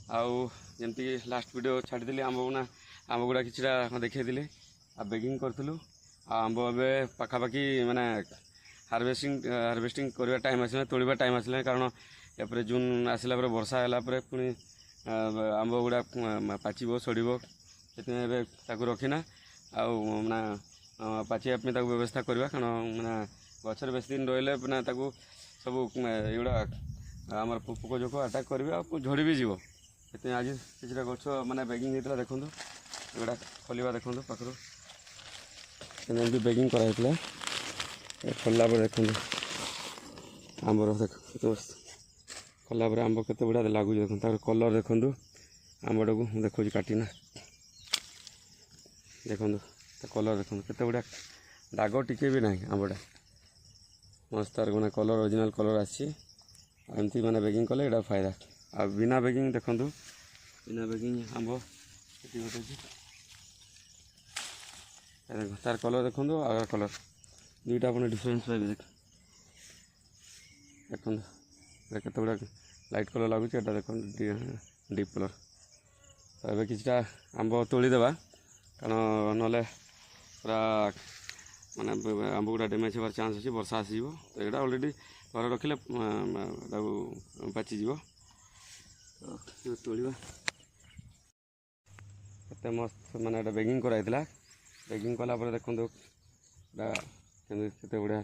आमती last video छाड़ी आंब गुना आंब गुड़ा कि देखी बेगिंग करूँ आंब ए पखापाखि मानने हार्वेस्टिंग करवा टाइम आसला तोड़ा टाइम आसला कारण एपरे जून आसला वर्षा है पुणी आंब गुड़ा पाचब सड़ब से रखीना आना पाचिया व्यवस्था करवा कारण मैंने गचर बेस दिन रही है सब युवा आम पोक जोक आटाक करेंगे आ झड़ी भी जीव से आज किसी गच मैंने बेगिंग होता देखो एगुड़ा खोलिया देखो पाखर जमी बेगिंग कराइला खोलला देखो आंबर देख खोलला आंब केत गुड़ा लगुच देखो कलर देखो आंबटा को देखो काटिना देखो कलर देखो केत गुड़ा दाग टिके भी ना आंबटा मस्त तार मैंने कलर ओरिजिनल कलर आसी एमती मैंने बेगिंग कले यहाँ फायदा आ बिना बेगिंग देखो बिना बेगिंग आंब गोटे तार कलर देखो आ कलर दुईटा अपने डिफरेन्स पाइबे देखो केत गुड़ा लाइट कलर लगुच देखो डीप कलर तो ये किसी आंब तोड़ीदेवा कारण ना पूरा माने आंब गुड़ा डैमेज होवार चान्स अच्छी वर्षा आसो तो यहाँ अलरेडी घर रखिले पाचिज तो तोड़ा केत मस्त माने बेगिंग कराइला बेगिंग कलापर देखो केत गुड़ा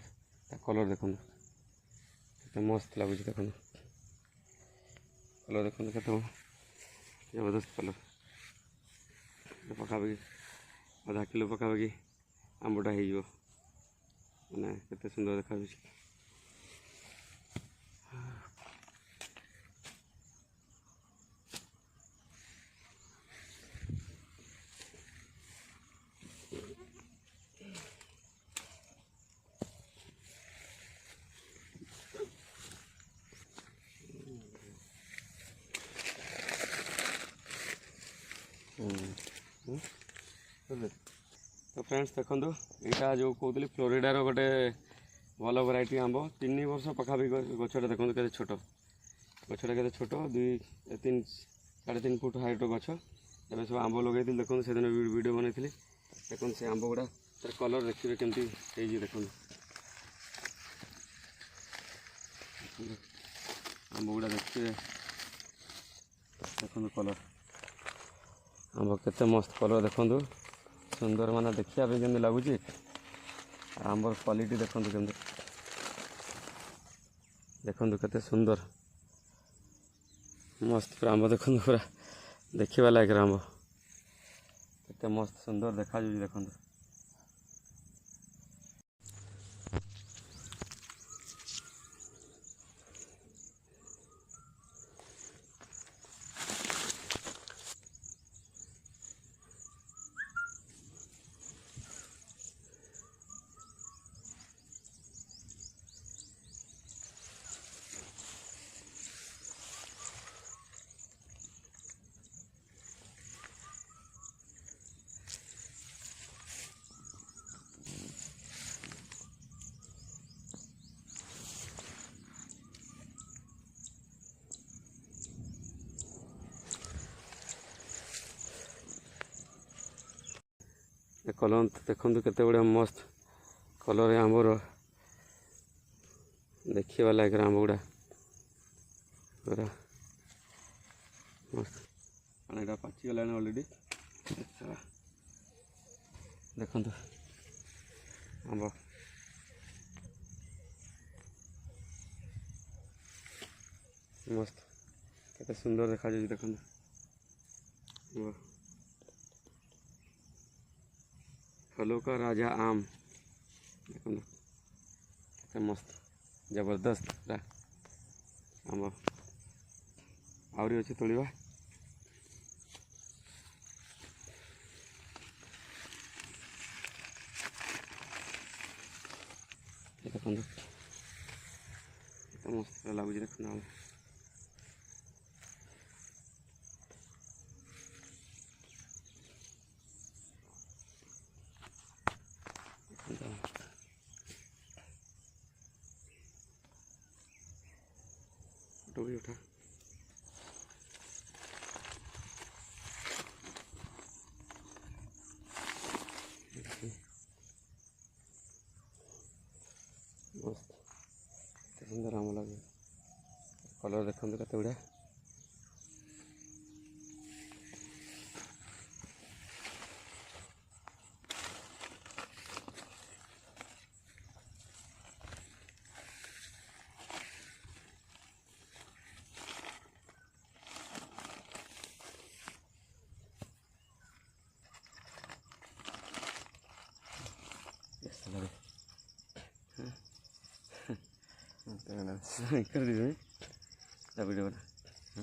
कलर देखो केत मस्त लगुच देखो कलर देखो केत जबरदस्त कलर पखापाखि आधा किलो पखापाखि आंबटा हो मैंने केते सुंदर देखा तो फ्रेंड्स देखो यहाँ जो कहते फ्लोरिडार गोटे भल भेराइटी आंब 3 वर्ष पखापाखि गचटा देखो के छोट गचटा के छोट 2-3 3.5 फुट हाइट गच एवं सब आंब लगे देखो से दिन वीडियो बनई देखो से आंब गुड़ा तर कलर देखिए केमती देखो आंब गुड़ा देखिए देखो कलर आंब केते मस्त कलर देखो सुंदर माने देखिया केमती लगुच आंबर क्वालिटी देखो केमती देखो केते सुंदर मस्त पूरा आंब देखो पूरा देखा लायक आंब केते मस्त सुंदर देखा देखो कलर देखो केते गुड़ा मस्त कलर आंबर देखा लायक आंब गुड़ा पूरा मस्त यहाँ पाचिगला अलरेडी देखो आंब मस्त केते सुंदर देखा जाए देखो फलों का राजा आम देखो केते मस्त जबरदस्त पूरा आम आहरी अच्छे तोड़ा देखो मस्त लगुच देखना फोटो भी उठा मस्त सुंदर आम लगे कलर देखते कत बढ़िया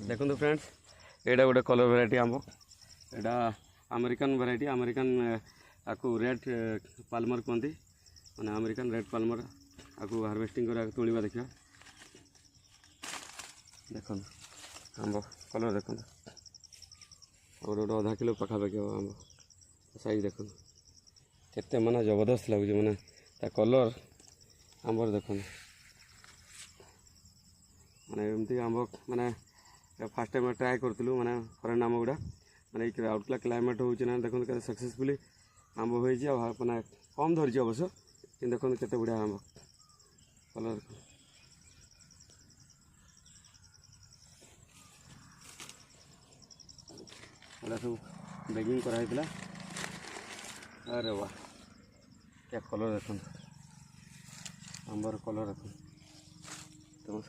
देखो फ्रेंड्स एटा गोटे कलर भेराइटी आंब एटा अमेरिकन भेराइटी अमेरिकन आपको रेड पाल्मर कहते मैंने अमेरिकन रेड पाल्मर आपको हार्वेस्टिंग कर तोड़ा देखा देखो आंब कलर देखो गोटे गोटे आधा किलो पखापाखि हम आंब साइज देखो केते माने जबरदस्त लगुच माने कलर आंबर देखो माने एमती आंब माने फास्ट टाइम ट्राए करूँ माने फरेन आंब गुड़ा माने आउटला क्लाइमेट होना देखो के सक्सेसफुली आंब हो माने कम धरी अवश्य कि देखो केते बढ़िया आंब कलर सब बेगिंग कराई अरे वाह क्या कलर देखो आंबर कलर देखो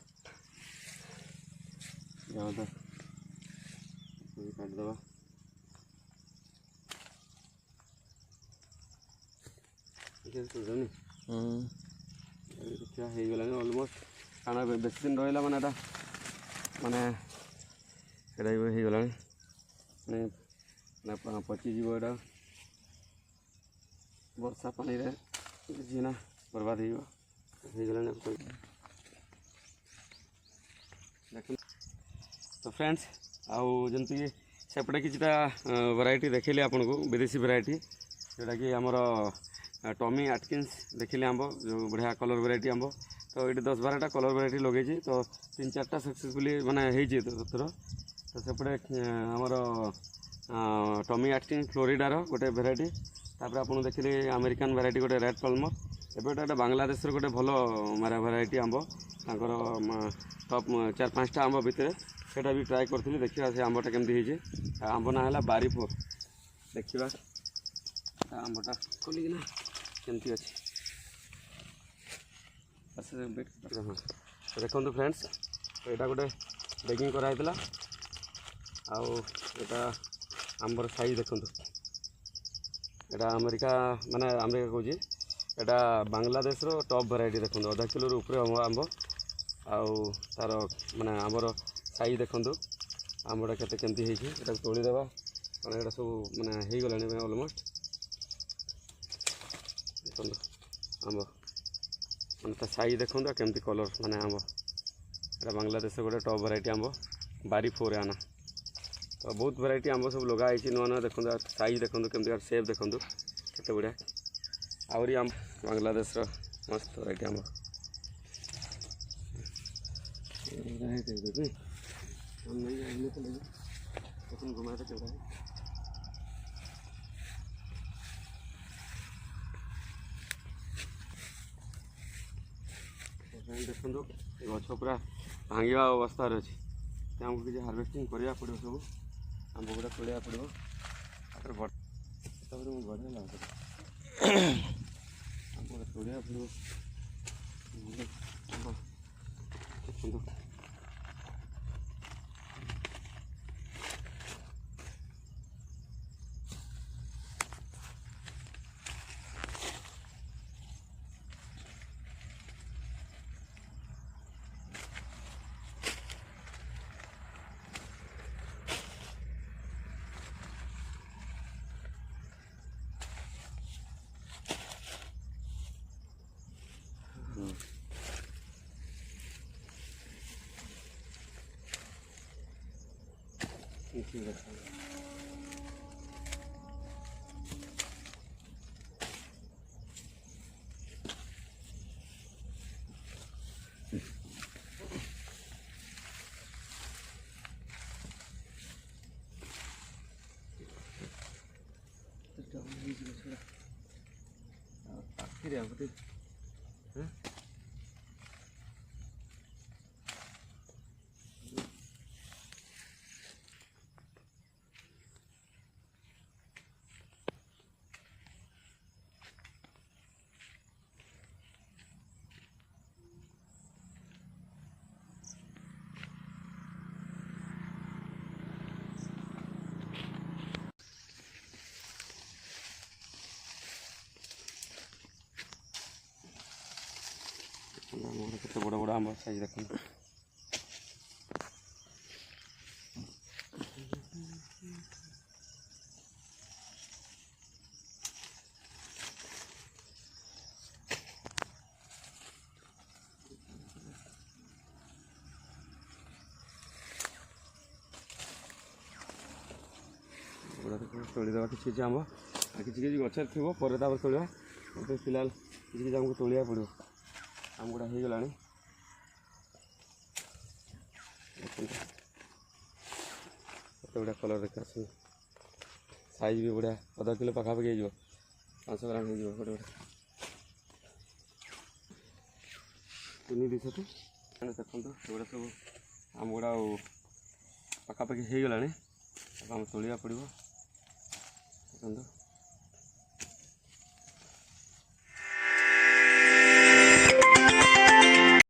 तो काटदबा क्या हो गला अलमोस्ट खाना बेस दिन रहा माने माने हो गला माने पचिज यहाँ वर्षा पानी रे किसी ना बर्बाद हो गला देख तो फ्रेंड्स आउ जमती सेपटे किछटा वैरायटी देखिले आपन को विदेशी वैरायटी जोटा कि आमर टॉमी एटकिंस देखिले आंब जो बढ़िया कलर वैरायटी आंब तो ये 10-12टा कलर वैरायटी लगे तो 3-4टा सक्सेसफुली माने थर तो सेपटे आमर टॉमी एटकिंस फ्लोरिडार गोटे वैरायटी तापर आप देखिले अमेरिकन वैरायटी गोटे रेड पाल्मर एबेटा बांग्लादेश गोटे भल मारा वैरायटी आंब तांकर टॉप 4-5टा आंब भितर सेटा भी ट्राए करी देखा से आंबटा केमती होती आंब ना है बारीपुर देखा आंबटा खोलिकिना केमती अच्छे हाँ देखो फ्रेंड्स यहाँ गोटे बेगिंग कराई आटा आंबर साइज देखो यहाँ अमेरिका माने अमेरिका कौच एटा बांग्लादेश टॉप वैरायटी देखो आधा किलो ऊपर आंब आउ तार माने आंबर साइज देखो आंबटा केते केमती होती है तोड़ीदेवा कारण यहाँ सब माने हो गला अलमोस्ट देखो आंब माने साइज देखो केमती कलर माने आंब यहाँ बांग्लादेश गोटे टॉप वैरायटी आंब बारी 4 आना तो बहुत वैरायटी आंब सब लगाई नुआ नुआ देखो साइज देखो केमती सेप देखो केते बढ़िया आहरी आंब बांग्लादेश मस्त वैरायटी आंब घुमा तो देखो गछ पूरा भांगा अवस्था अच्छे आमको किसी हार्वेस्टिंग करा पड़ो सब आंब गुड़ा तोड़ा पड़ो बढ़िया लगे आंब गुड़ा तोड़ा पड़ो ठीक है। पाखे आते केते बड़ बड़ आंब साइज देख तोड़ीदेवा किसी आंब किसी गचर थी पर तोड़ा फिलहाल किसी आमको तोड़ा पड़ो आम गुड़ा हो गला बढ़िया कलर देखा साइज भी बढ़िया आधा किलो पाखापाखि हो 500 ग्राम हो गोटे गोटे 3 200 देखो एगुड़ा सब आम गुड़ा पाखापाखि हो गला आम तोड़ा पड़ो देखो